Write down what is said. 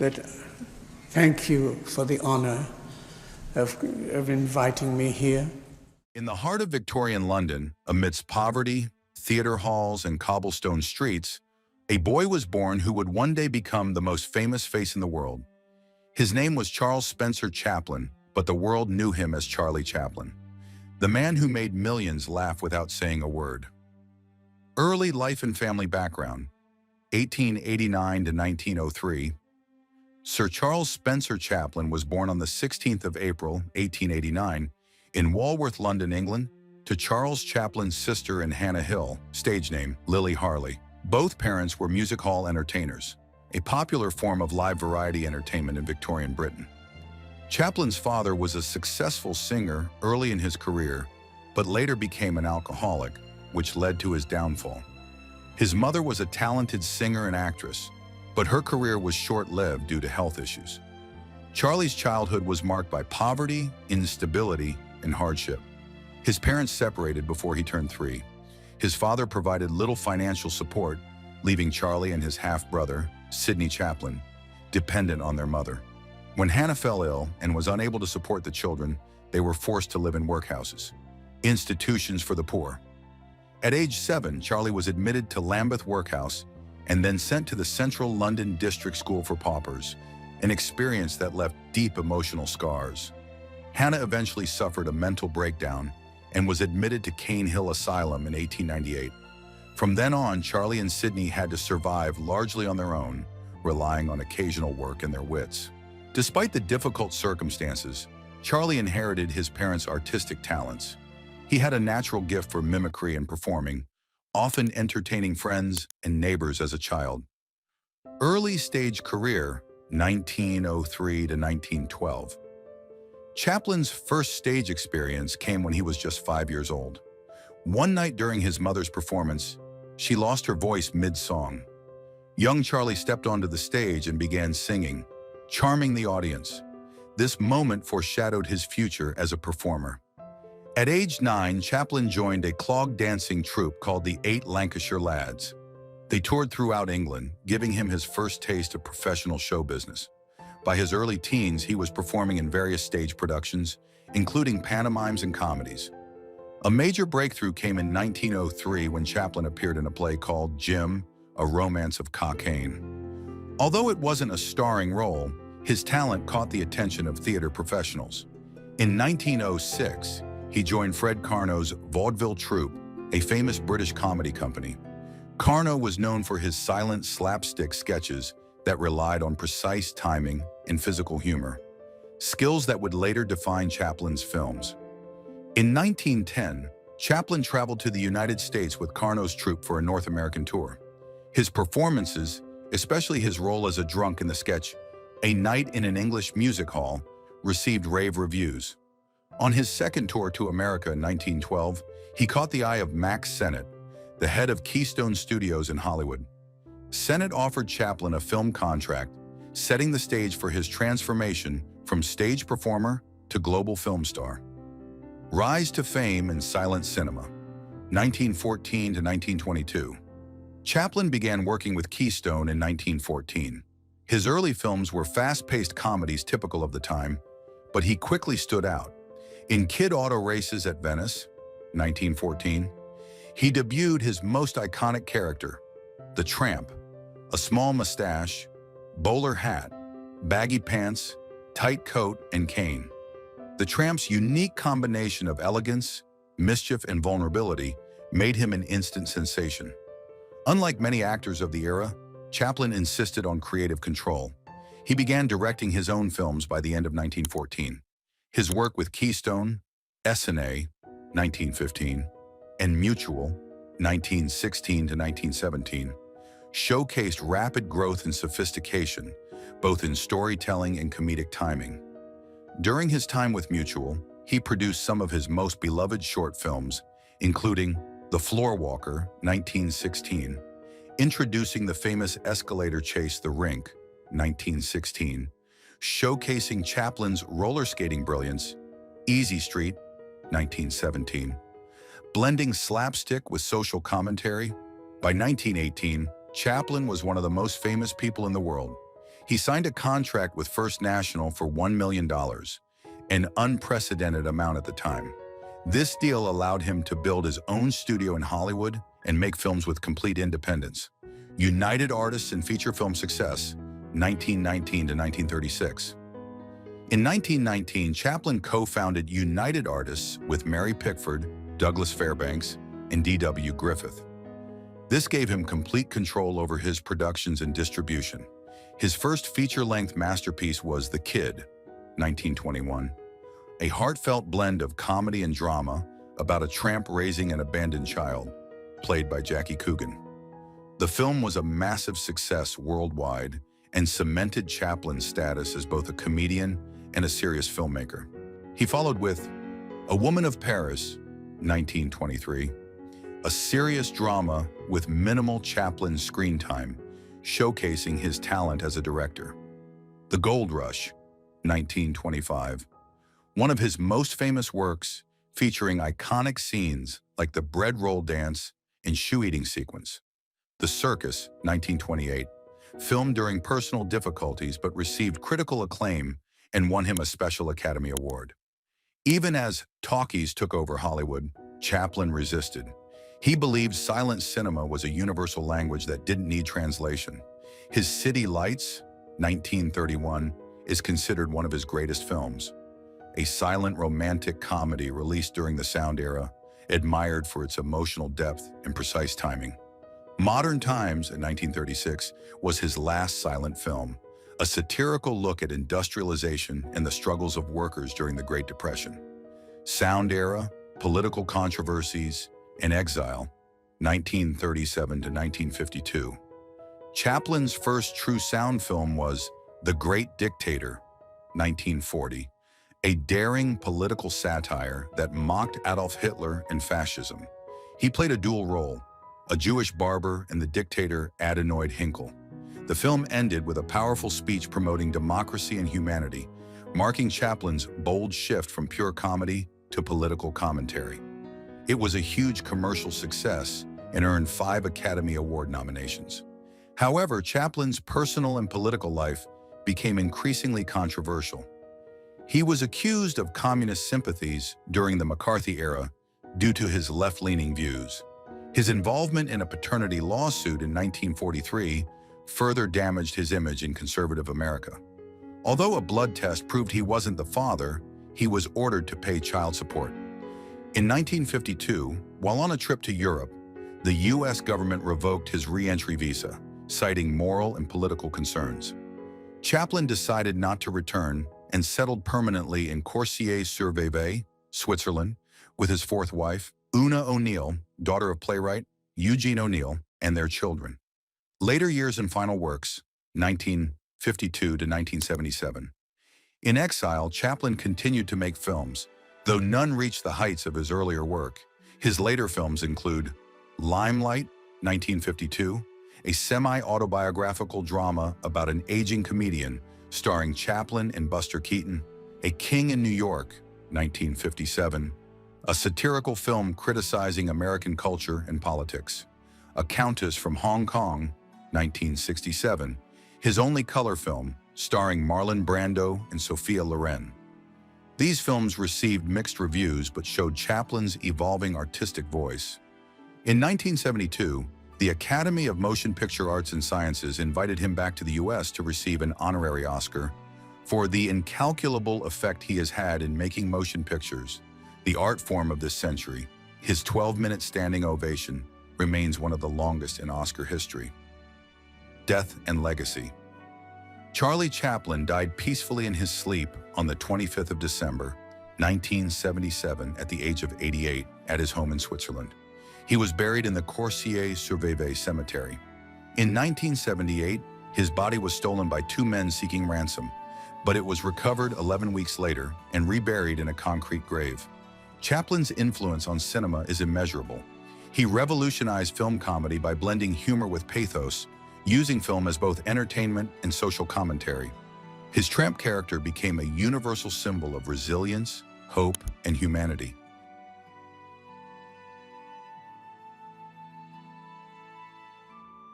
But thank you for the honor of inviting me here. In the heart of Victorian London, amidst poverty, theater halls, and cobblestone streets, a boy was born who would one day become the most famous face in the world. His name was Charles Spencer Chaplin, but the world knew him as Charlie Chaplin, the man who made millions laugh without saying a word. Early life and family background: 1889 to 1903. Sir Charles Spencer Chaplin was born on the 16th of April, 1889, in Walworth, London, England, to Charles Chaplin's sister and Hannah Hill, stage name Lily Harley. Both parents were music hall entertainers, a popular form of live variety entertainment in Victorian Britain. Chaplin's father was a successful singer early in his career, but later became an alcoholic, which led to his downfall. His mother was a talented singer and actress, but her career was short-lived due to health issues. Charlie's childhood was marked by poverty, instability, and hardship. His parents separated before he turned 3. His father provided little financial support, leaving Charlie and his half-brother, Sidney Chaplin, dependent on their mother. When Hannah fell ill and was unable to support the children, they were forced to live in workhouses, institutions for the poor. At age 7, Charlie was admitted to Lambeth Workhouse and then sent to the Central London District School for Paupers, an experience that left deep emotional scars. Hannah eventually suffered a mental breakdown and was admitted to Cane Hill Asylum in 1898. From then on, Charlie and Sidney had to survive largely on their own, relying on occasional work and their wits. Despite the difficult circumstances, Charlie inherited his parents' artistic talents. He had a natural gift for mimicry and performing, often entertaining friends and neighbors as a child. Early stage career, 1903 to 1912. Chaplin's first stage experience came when he was just 5 years old. One night during his mother's performance, she lost her voice mid-song. Young Charlie stepped onto the stage and began singing, charming the audience. This moment foreshadowed his future as a performer. At age 9, Chaplin joined a clog dancing troupe called the 8 Lancashire Lads. They toured throughout England, giving him his first taste of professional show business. By his early teens, he was performing in various stage productions, including pantomimes and comedies. A major breakthrough came in 1903 when Chaplin appeared in a play called Jim, A Romance of Cockaigne. Although it wasn't a starring role, his talent caught the attention of theater professionals. In 1906, he joined Fred Carnot's vaudeville troupe, a famous British comedy company. Carnot was known for his silent slapstick sketches that relied on precise timing and physical humor, skills that would later define Chaplin's films. In 1910, Chaplin traveled to the United States with Carnot's troupe for a North American tour. His performances, especially his role as a drunk in the sketch A Night in an English Music Hall, received rave reviews. On his second tour to America in 1912, he caught the eye of Max Sennett, the head of Keystone Studios in Hollywood. Sennett offered Chaplin a film contract, setting the stage for his transformation from stage performer to global film star. Rise to fame in silent cinema, 1914 to 1922. Chaplin began working with Keystone in 1914. His early films were fast-paced comedies typical of the time, but he quickly stood out. In Kid Auto Races at Venice, 1914, he debuted his most iconic character, the Tramp, a small mustache, bowler hat, baggy pants, tight coat, and cane. The Tramp's unique combination of elegance, mischief, and vulnerability made him an instant sensation. Unlike many actors of the era, Chaplin insisted on creative control. He began directing his own films by the end of 1914. His work with Keystone, S&A, 1915, and Mutual, 1916 to 1917, showcased rapid growth and sophistication, both in storytelling and comedic timing. During his time with Mutual, he produced some of his most beloved short films, including The Floorwalker, 1916, introducing the famous escalator chase The Rink, 1916, showcasing Chaplin's roller skating brilliance, Easy Street, 1917, blending slapstick with social commentary. By 1918, Chaplin was one of the most famous people in the world. He signed a contract with First National for $1 million, an unprecedented amount at the time. This deal allowed him to build his own studio in Hollywood and make films with complete independence. United Artists in Feature Film Success, 1919 to 1936. In 1919, Chaplin co-founded United Artists with Mary Pickford, Douglas Fairbanks, and D.W. Griffith. This gave him complete control over his productions and distribution. His first feature-length masterpiece was The Kid, 1921, a heartfelt blend of comedy and drama about a tramp raising an abandoned child, played by Jackie Coogan. The film was a massive success worldwide and cemented Chaplin's status as both a comedian and a serious filmmaker. He followed with A Woman of Paris, 1923, a serious drama with minimal Chaplin screen time, showcasing his talent as a director. The Gold Rush, 1925, one of his most famous works featuring iconic scenes like the bread roll dance and shoe-eating sequence. The Circus, 1928, filmed during personal difficulties but received critical acclaim and won him a Special Academy Award. Even as talkies took over Hollywood, Chaplin resisted. He believed silent cinema was a universal language that didn't need translation. His City Lights, 1931, is considered one of his greatest films. A silent romantic comedy released during the sound era, admired for its emotional depth and precise timing. Modern Times, in 1936, was his last silent film, a satirical look at industrialization and the struggles of workers during the Great Depression. Sound era, political controversies, and exile, 1937 to 1952. Chaplin's first true sound film was The Great Dictator, 1940, a daring political satire that mocked Adolf Hitler and fascism. He played a dual role, a Jewish barber and the dictator Adenoid Hinkle. The film ended with a powerful speech promoting democracy and humanity, marking Chaplin's bold shift from pure comedy to political commentary. It was a huge commercial success and earned 5 Academy Award nominations. However, Chaplin's personal and political life became increasingly controversial. He was accused of communist sympathies during the McCarthy era due to his left-leaning views. His involvement in a paternity lawsuit in 1943 further damaged his image in conservative America. Although a blood test proved he wasn't the father, he was ordered to pay child support. In 1952, while on a trip to Europe, the U.S. government revoked his re-entry visa, citing moral and political concerns. Chaplin decided not to return and settled permanently in Coursier-sur-Vevey, Switzerland, with his 4th wife, Una O'Neill, daughter of playwright Eugene O'Neill, and their children. Later years and final works, 1952 to 1977. In exile, Chaplin continued to make films, though none reached the heights of his earlier work. His later films include Limelight, 1952, a semi-autobiographical drama about an aging comedian starring Chaplin and Buster Keaton, A King in New York, 1957, a satirical film criticizing American culture and politics, A Countess from Hong Kong, 1967, his only color film starring Marlon Brando and Sophia Loren. These films received mixed reviews but showed Chaplin's evolving artistic voice. In 1972, the Academy of Motion Picture Arts and Sciences invited him back to the U.S. to receive an honorary Oscar for the incalculable effect he has had in making motion pictures, the art form of this century. His 12-minute standing ovation remains one of the longest in Oscar history. Death and legacy. Charlie Chaplin died peacefully in his sleep on the 25th of December, 1977, at the age of 88, at his home in Switzerland. He was buried in the Coursier-sur-Vevey cemetery. In 1978, his body was stolen by 2 men seeking ransom, but it was recovered 11 weeks later and reburied in a concrete grave. Chaplin's influence on cinema is immeasurable. He revolutionized film comedy by blending humor with pathos, using film as both entertainment and social commentary. His Tramp character became a universal symbol of resilience, hope, and humanity.